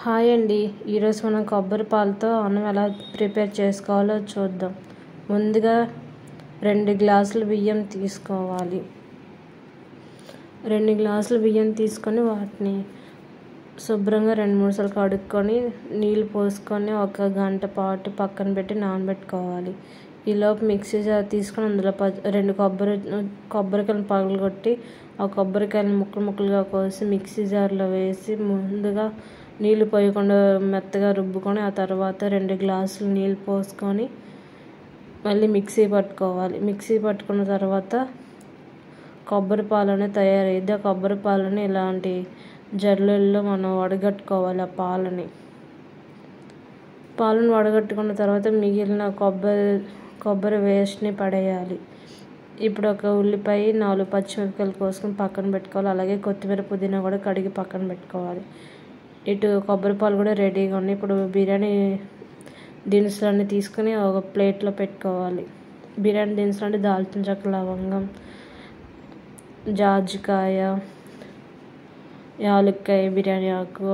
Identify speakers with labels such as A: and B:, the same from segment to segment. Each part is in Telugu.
A: హాయ్ అండి. ఈరోజు మనం కొబ్బరి పాలతో అన్నం ఎలా ప్రిపేర్ చేసుకోవాలో చూద్దాం. ముందుగా 2 గ్లాసులు బియ్యం తీసుకోవాలి. 2 గ్లాసులు బియ్యం తీసుకొని వాటిని శుభ్రంగా 2-3 సార్లు కడుక్కొని నీళ్ళు పోసుకొని 1 గంట పాటు పక్కన పెట్టి నానబెట్టుకోవాలి. ఈలోపు మిక్సీ జార్ తీసుకొని అందులో 2 కొబ్బరికాయలను పగలగొట్టి ఆ కొబ్బరికాయలను ముక్కలుగా కోసి మిక్సీ జార్లో వేసి ముందుగా నీళ్ళు పోయకుండా మెత్తగా రుబ్బుకొని ఆ తర్వాత 2 గ్లాసులు నీళ్ళు పోసుకొని మళ్ళీ మిక్సీ పట్టుకోవాలి. మిక్సీ పట్టుకున్న తర్వాత కొబ్బరి పాలు అనేది తయారయ్యిద్ది. ఆ కొబ్బరి పాలని ఇలాంటి జల్లెల్లో మనం వడగట్టుకోవాలి. ఆ పాలను వడగట్టుకున్న తర్వాత మిగిలిన కొబ్బరి వేస్ట్ని పడేయాలి. ఇప్పుడు ఒక ఉల్లిపాయ 4 పచ్చిమిరపకాయలు కోసుకొని పక్కన పెట్టుకోవాలి. అలాగే కొత్తిమీర పుదీనా కూడా కడిగి పక్కన పెట్టుకోవాలి. ఇటు కొబ్బరి పాలు కూడా రెడీగా ఉన్నాయి. ఇప్పుడు బిర్యానీ దినుసులన్నీ తీసుకొని ఒక ప్లేట్లో పెట్టుకోవాలి. బిర్యానీ దినుసులు అంటే దాల్చిన చెక్క, లవంగం, జాజికాయ, యాలక్కాయ, బిర్యానీ ఆకు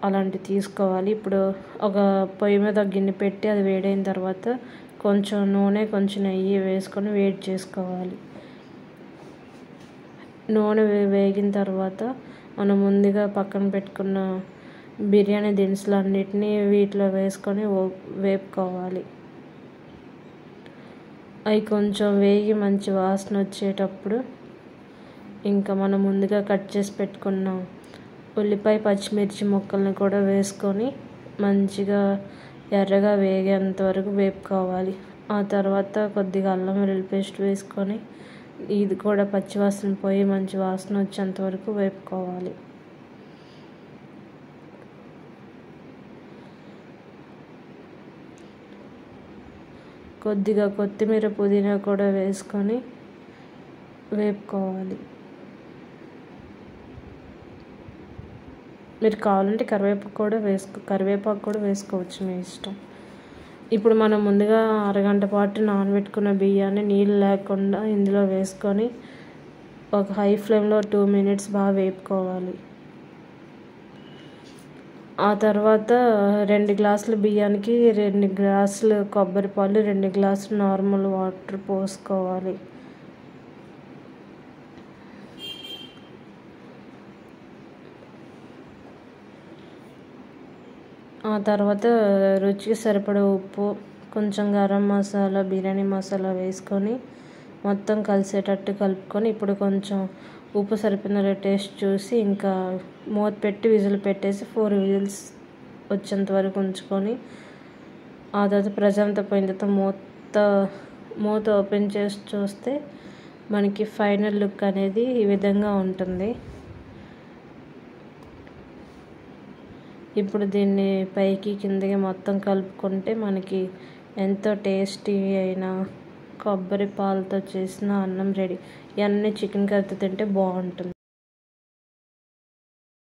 A: అలాంటివి తీసుకోవాలి. ఇప్పుడు ఒక పొయ్యి మీద ఒక గిన్నె పెట్టి అది వేడైన తర్వాత కొంచెం నూనె, కొంచెం నెయ్యి వేసుకొని వేడి చేసుకోవాలి. నూనె వేగిన తర్వాత మనం ముందుగా పక్కన పెట్టుకున్న బిర్యానీ దినుసులు అన్నిటినీ వీటిలో వేసుకొని వేపుకోవాలి. అవి కొంచెం వేగి మంచి వాసన వచ్చేటప్పుడు ఇంకా మనం ముందుగా కట్ చేసి పెట్టుకున్న ఉల్లిపాయ, పచ్చిమిర్చి ముక్కల్ని కూడా వేసుకొని మంచిగా ఎర్రగా వేగేంత వరకు వేపుకోవాలి. ఆ తర్వాత కొద్దిగా అల్లం వెల్లుల్లి పేస్ట్ వేసుకొని ఇది కూడా పచ్చివాసన పోయి మంచి వాసన వచ్చేంత వరకు వేపుకోవాలి. కొద్దిగా కొత్తిమీర, పుదీనా కూడా వేసుకొని వేపుకోవాలి. మీరు కావాలంటే కరివేపాకు కూడా వేసుకోవచ్చు, మీ ఇష్టం. ఇప్పుడు మనం ముందుగా అరగంట పాటు నానబెట్టుకున్న బియ్యాన్ని నీళ్ళు లేకుండా ఇందులో వేసుకొని ఒక హై ఫ్లేమ్లో 2 మినిట్స్ బాగా వేపుకోవాలి. ఆ తర్వాత 2 గ్లాసుల బియ్యానికి 2 గ్లాసులు కొబ్బరి పాలు, 2 గ్లాసులు నార్మల్ వాటర్ పోసుకోవాలి. ఆ తర్వాత రుచికి సరిపడా ఉప్పు, కొంచెం గరం మసాలా, బిర్యానీ మసాలా వేసుకొని మొత్తం కలిసేటట్టు కలుపుకొని ఇప్పుడు కొంచెం ఉప్పు సరిపోయిన టేస్ట్ చూసి ఇంకా మూత పెట్టి విజిల్ పెట్టేసి 4 విజిల్స్ వచ్చేంత వరకు ఉంచుకొని ఆ తర్వాత ప్రెషర్ అంతా పోయిన తర్వాత మూత ఓపెన్ చేసి చూస్తే మనకి ఫైనల్ లుక్ అనేది ఈ విధంగా ఉంటుంది. ఇప్పుడు దీన్ని పైకి కిందకి మొత్తం కలుపుకుంటే మనకి ఎంతో టేస్టీ అయిన కొబ్బరి పాలతో చేసిన అన్నం రెడీ. ఇవన్నీ చికెన్ కర్రీతో తింటే బాగుంటుంది.